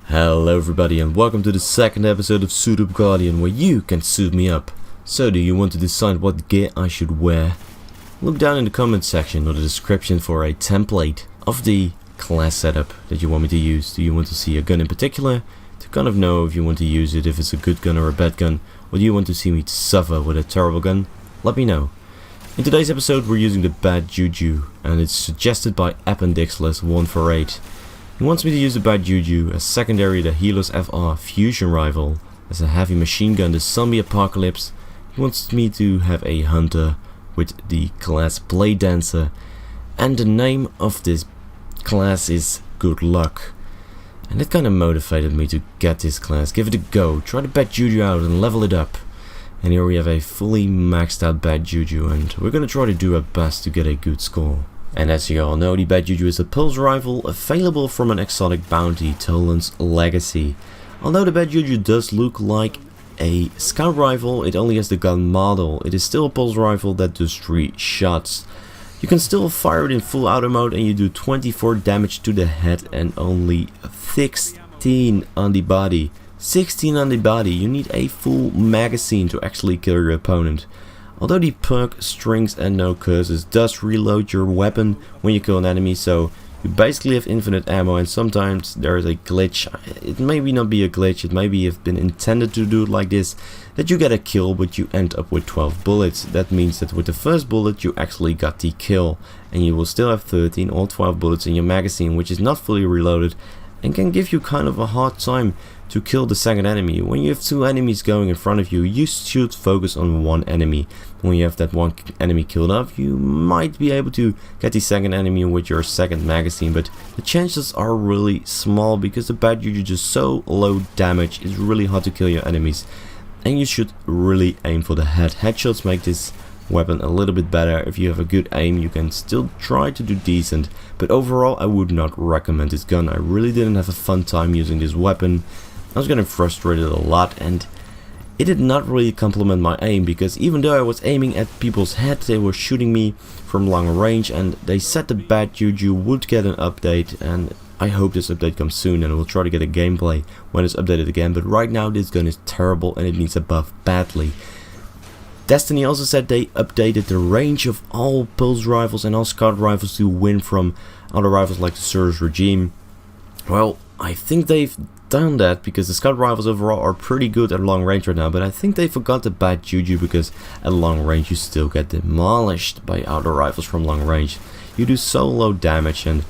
Hello everybody and welcome to the second episode of Suit Up Guardian, where you can suit me up. So do you want to decide what gear I should wear? Look down in the comment section or the description for a template of the class setup that you want me to use. Do you want to see a gun in particular to kind of know if you want to use it, if it's a good gun or a bad gun, or do you want to see me suffer with a terrible gun? Let me know. In today's episode we're using the bad Juju, and it's suggested by Appendixless148. He wants me to use the bad Juju as secondary the Helos FR fusion rifle, as a heavy machine gun the zombie apocalypse. He wants me to have a hunter with the class Blade Dancer, and the name of this class is Good Luck. And it kinda motivated me to get this class, give it a go, try the bad Juju out and level it up. And here we have a fully maxed out bad Juju, and we're gonna try to do our best to get a good score. And as you all know, the bad Juju is a pulse rifle available from an exotic bounty, Toland's Legacy. Although the bad Juju does look like a scout rifle, it only has the gun model. It is still a pulse rifle that does 3 shots. You can still fire it in full auto mode and you do 24 damage to the head and only 16 on the body. 16 on the body. You need a full magazine to actually kill your opponent. Although the Perk Strings and No Curses does reload your weapon when you kill an enemy, so you basically have infinite ammo, and sometimes there is a glitch. It may not be a glitch, it may have been intended to do it like this, that you get a kill but you end up with 12 bullets. That means that with the first bullet you actually got the kill, and you will still have 13 or 12 bullets in your magazine, which is not fully reloaded and can give you kind of a hard time to kill the second enemy. When you have 2 enemies going in front of you, you should focus on 1 enemy. When you have that 1 enemy killed off, you might be able to get the second enemy with your second magazine, but the chances are really small because the bad Juju is just so low damage. It's really hard to kill your enemies, and you should really aim for the head. Headshots make this weapon a little bit better. If you have a good aim, you can still try to do decent, but overall I would not recommend this gun. I really didn't have a fun time using this weapon. I was getting frustrated a lot, and it did not really complement my aim, because even though I was aiming at people's heads, they were shooting me from long range, and they said the bad Juju would get an update, and I hope this update comes soon, and we'll try to get a gameplay when it's updated again. But right now this gun is terrible and it needs a buff badly. Destiny also said they updated the range of all pulse rifles and all scout rifles to win from other rifles like the Surge Regime. Well, I think they've done that because the scout rifles overall are pretty good at long range right now, but I think they forgot the bad Juju, because at long range you still get demolished by auto rifles from long range. You do so low damage, and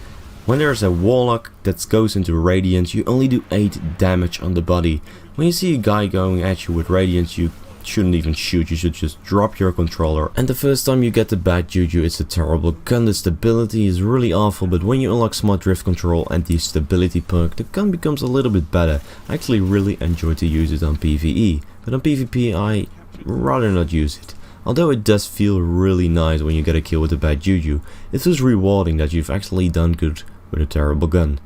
when there's a warlock that goes into radiance, you only do 8 damage on the body. When you see a guy going at you with radiance, you shouldn't even shoot, you should just drop your controller. And the first time you get the bad Juju, it's a terrible gun. The stability is really awful, but when you unlock Smart Drift Control and the stability perk, the gun becomes a little bit better. I actually really enjoy to use it on PvE, but on PvP I rather not use it. Although it does feel really nice when you get a kill with the bad Juju, it feels rewarding that you've actually done good with a terrible gun.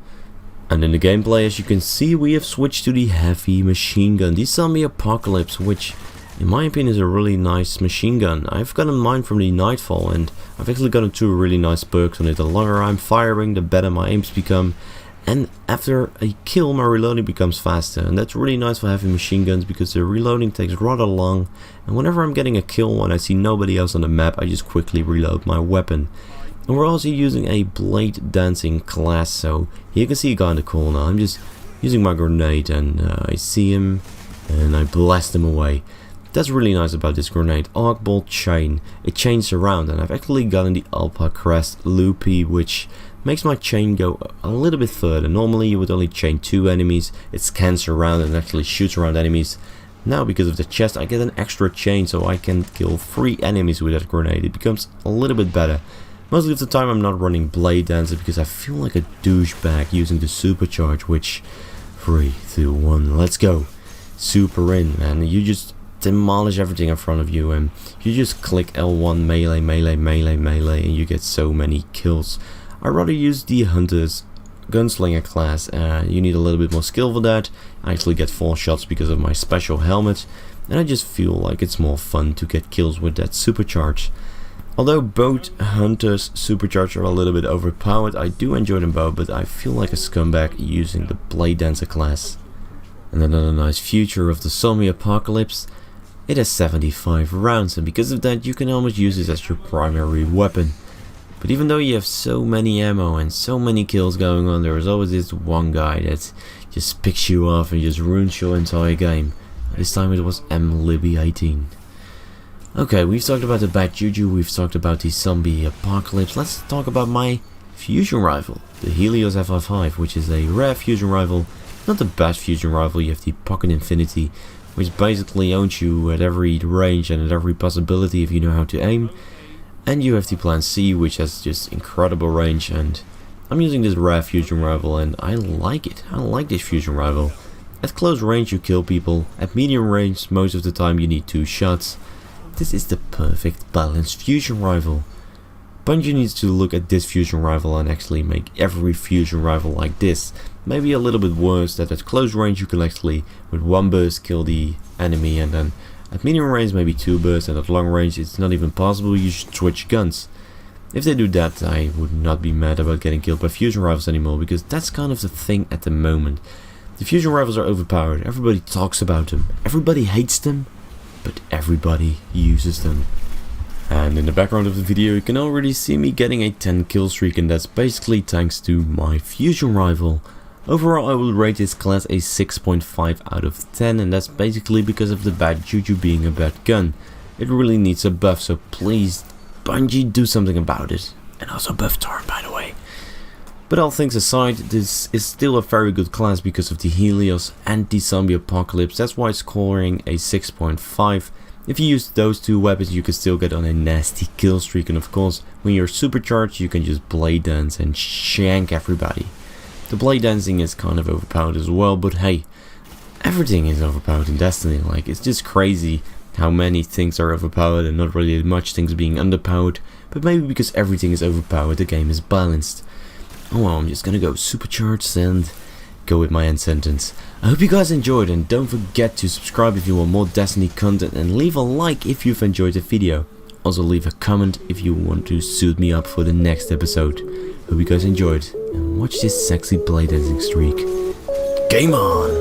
And in the gameplay, as you can see, we have switched to the heavy machine gun, the zombie apocalypse, which in my opinion is a really nice machine gun. I've gotten mine from the Nightfall, and I've actually gotten 2 really nice perks on it. The longer I'm firing, the better my aims become, and after a kill my reloading becomes faster, and that's really nice for heavy machine guns because the reloading takes rather long, and whenever I'm getting a kill when I see nobody else on the map, I just quickly reload my weapon. And we're also using a Blade Dancing class, so here you can see a guy in the corner. I'm just using my grenade, and I see him and I blast him away. That's really nice about this grenade. Arc Bolt Chain. It chains around, and I've actually gotten the Alpha Crest Loopy, which makes my chain go a little bit further. Normally you would only chain 2 enemies. It scans around and actually shoots around enemies. Now because of the chest I get an extra chain, so I can kill 3 enemies with that grenade. It becomes a little bit better. Mostly of the time I'm not running Blade Dancer because I feel like a douchebag using the supercharge, which 3, 2, 1, let's go. Super in, man. You just demolish everything in front of you, and you just click L1 melee, melee, melee, melee, and you get so many kills. I rather use the Hunter's Gunslinger class. You need a little bit more skill for that. I actually get 4 shots because of my special helmet, and I just feel like it's more fun to get kills with that supercharge. Although both Hunters Supercharged are a little bit overpowered, I do enjoy them both, but I feel like a scumbag using the Blade Dancer class. And another nice feature of the Zombie Apocalypse, it has 75 rounds, and because of that you can almost use it as your primary weapon. But even though you have so many ammo and so many kills going on, there is always this one guy that just picks you off and just ruins your entire game. This time it was MLibby18. Okay, we've talked about the bad Juju, we've talked about the Zombie Apocalypse. Let's talk about my fusion rifle, the Helios FI5, which is a rare fusion rifle. Not the best fusion rifle. You have the Pocket Infinity, which basically owns you at every range and at every possibility if you know how to aim. And you have the Plan C, which has just incredible range, and I'm using this rare fusion rifle and I like it. I like this fusion rifle. At close range you kill people, at medium range most of the time you need 2 shots. This is the perfect balanced fusion rifle. Bungie needs to look at this fusion rifle and actually make every fusion rifle like this. Maybe a little bit worse, that at close range you can actually with 1 burst kill the enemy, and then at medium range maybe 2 bursts, and at long range it's not even possible, you should switch guns. If they do that, I would not be mad about getting killed by fusion rifles anymore, because that's kind of the thing at the moment. The fusion rifles are overpowered, everybody talks about them, everybody hates them, but everybody uses them. And in the background of the video you can already see me getting a 10 kill streak, and that's basically thanks to my fusion rifle. Overall I will rate this class a 6.5 out of 10, and that's basically because of the bad Juju being a bad gun. It really needs a buff, so please Bungie do something about it. And also buff Tor, by the way. But all things aside, this is still a very good class because of the Helios and the Zombie Apocalypse. That's why it's scoring a 6.5. If you use those 2 weapons you can still get on a nasty kill streak, and of course when you're supercharged you can just blade dance and shank everybody. The blade dancing is kind of overpowered as well, but hey, everything is overpowered in Destiny. Like, it's just crazy how many things are overpowered and not really much things being underpowered, but maybe because everything is overpowered the game is balanced. Oh well, I'm just gonna go supercharged and go with my end sentence. I hope you guys enjoyed, and don't forget to subscribe if you want more Destiny content, and leave a like if you've enjoyed the video. Also leave a comment if you want to suit me up for the next episode. Hope you guys enjoyed, and watch this sexy blade dancing streak. Game on!